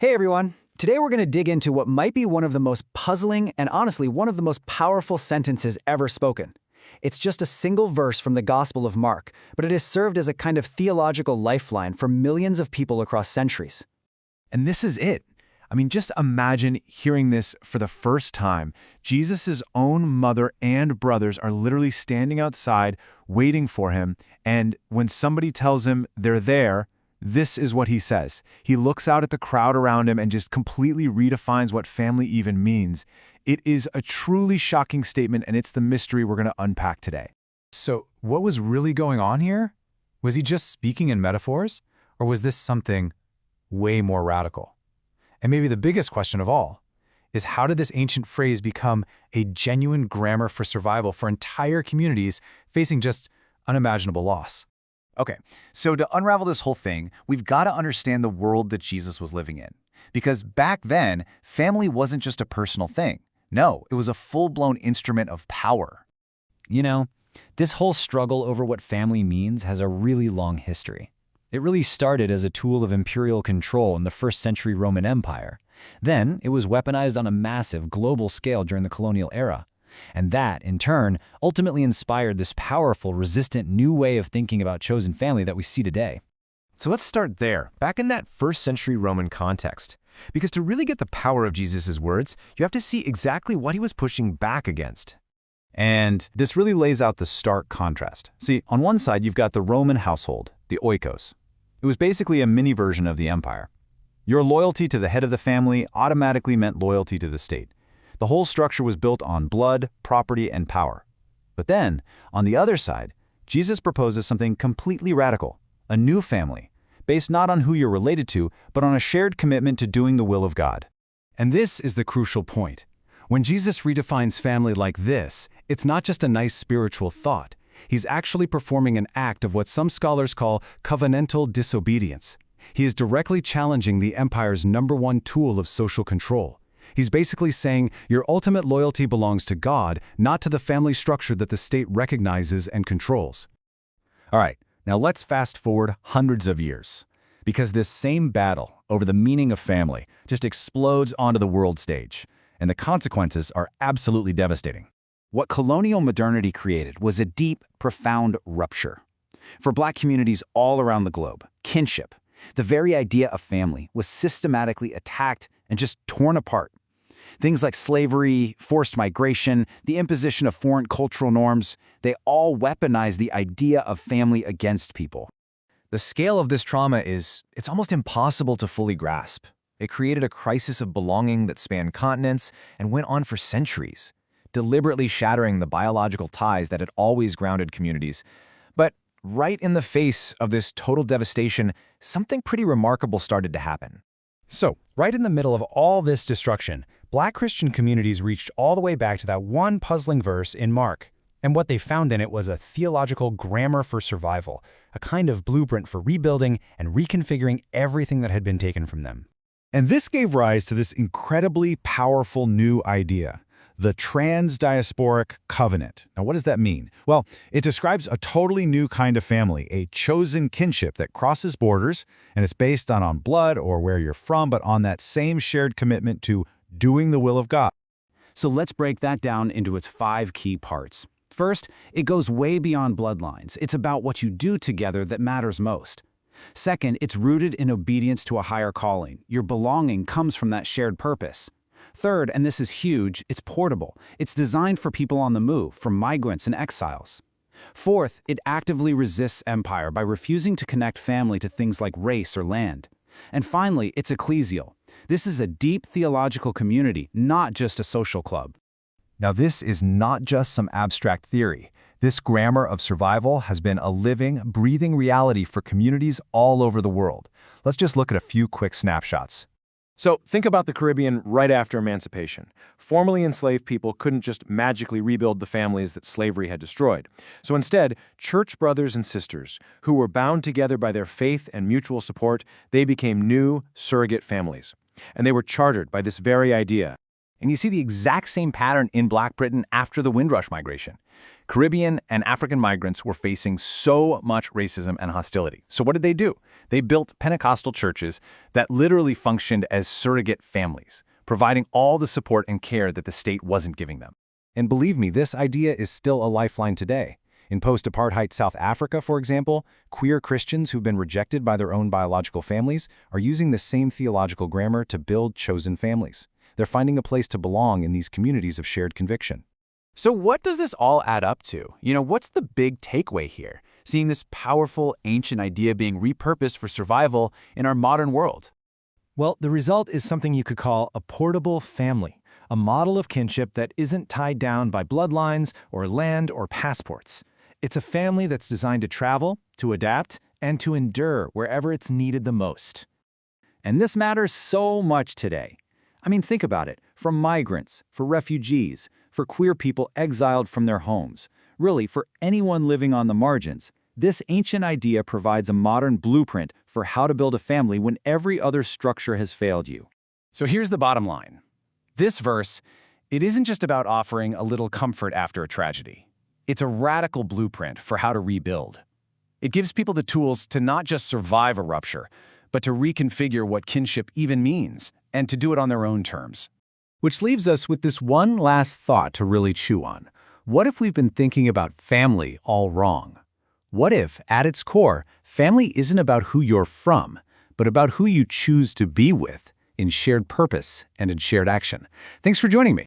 Hey everyone! Today we're going to dig into what might be one of the most puzzling and honestly one of the most powerful sentences ever spoken. It's just a single verse from the Gospel of Mark, but it has served as a kind of theological lifeline for millions of people across centuries. And this is it. Just imagine hearing this for the first time. Jesus' own mother and brothers are literally standing outside waiting for him, and when somebody tells him they're there, this is what he says. He looks out at the crowd around him and just completely redefines what family even means. It is a truly shocking statement, and it's the mystery we're going to unpack today. So, what was really going on here? Was he just speaking in metaphors? Or was this something way more radical? And maybe the biggest question of all is, how did this ancient phrase become a genuine grammar for survival for entire communities facing just unimaginable loss? Okay, so to unravel this whole thing, we've got to understand the world that Jesus was living in. Because back then, family wasn't just a personal thing. No, it was a full-blown instrument of power. This whole struggle over what family means has a really long history. It really started as a tool of imperial control in the first century Roman Empire. Then, it was weaponized on a massive global scale during the colonial era. And that, in turn, ultimately inspired this powerful, resistant new way of thinking about chosen family that we see today. So let's start there, back in that first century Roman context. Because to really get the power of Jesus' words, you have to see exactly what he was pushing back against. And this really lays out the stark contrast. See, on one side, you've got the Roman household, the oikos. It was basically a mini version of the empire. Your loyalty to the head of the family automatically meant loyalty to the state. The whole structure was built on blood, property, and power. But then, on the other side, Jesus proposes something completely radical, a new family, based not on who you're related to, but on a shared commitment to doing the will of God. And this is the crucial point. When Jesus redefines family like this, it's not just a nice spiritual thought. He's actually performing an act of what some scholars call covenantal disobedience. He is directly challenging the empire's #1 tool of social control. He's basically saying your ultimate loyalty belongs to God, not to the family structure that the state recognizes and controls. All right, now let's fast forward hundreds of years, because this same battle over the meaning of family just explodes onto the world stage, and the consequences are absolutely devastating. What colonial modernity created was a deep, profound rupture. For Black communities all around the globe, kinship, the very idea of family, was systematically attacked and just torn apart. Things like slavery, forced migration, the imposition of foreign cultural norms, they all weaponize the idea of family against people. The scale of this trauma it's almost impossible to fully grasp. It created a crisis of belonging that spanned continents and went on for centuries, deliberately shattering the biological ties that had always grounded communities. But right in the face of this total devastation, something pretty remarkable started to happen. So, right in the middle of all this destruction, Black Christian communities reached all the way back to that one puzzling verse in Mark. And what they found in it was a theological grammar for survival, a kind of blueprint for rebuilding and reconfiguring everything that had been taken from them. And this gave rise to this incredibly powerful new idea, the Transdiasporic covenant. Now, what does that mean? Well, it describes a totally new kind of family, a chosen kinship that crosses borders, and it's based not on blood or where you're from, but on that same shared commitment to doing the will of God. So let's break that down into its 5 key parts. First, it goes way beyond bloodlines. It's about what you do together that matters most. Second, it's rooted in obedience to a higher calling. Your belonging comes from that shared purpose. Third, and this is huge, it's portable. It's designed for people on the move, from migrants and exiles. Fourth, it actively resists empire by refusing to connect family to things like race or land. And finally, it's ecclesial. This is a deep theological community, not just a social club. Now, this is not just some abstract theory. This grammar of survival has been a living, breathing reality for communities all over the world. Let's just look at a few quick snapshots. So think about the Caribbean right after emancipation. Formerly enslaved people couldn't just magically rebuild the families that slavery had destroyed. So instead, church brothers and sisters, who were bound together by their faith and mutual support, they became new surrogate families. And they were chartered by this very idea. And you see the exact same pattern in Black Britain after the Windrush migration. Caribbean and African migrants were facing so much racism and hostility. So what did they do? They built Pentecostal churches that literally functioned as surrogate families, providing all the support and care that the state wasn't giving them. And believe me, this idea is still a lifeline today. In post-apartheid South Africa, for example, queer Christians who've been rejected by their own biological families are using the same theological grammar to build chosen families. They're finding a place to belong in these communities of shared conviction. So what does this all add up to? What's the big takeaway here? Seeing this powerful, ancient idea being repurposed for survival in our modern world. Well, the result is something you could call a portable family, a model of kinship that isn't tied down by bloodlines or land or passports. It's a family that's designed to travel, to adapt, and to endure wherever it's needed the most. And this matters so much today. I mean, think about it. For migrants, for refugees, for queer people exiled from their homes, really for anyone living on the margins, this ancient idea provides a modern blueprint for how to build a family when every other structure has failed you. So here's the bottom line. This verse, it isn't just about offering a little comfort after a tragedy. It's a radical blueprint for how to rebuild. It gives people the tools to not just survive a rupture, but to reconfigure what kinship even means, and to do it on their own terms. Which leaves us with this one last thought to really chew on. What if we've been thinking about family all wrong? What if, at its core, family isn't about who you're from, but about who you choose to be with in shared purpose and in shared action? Thanks for joining me.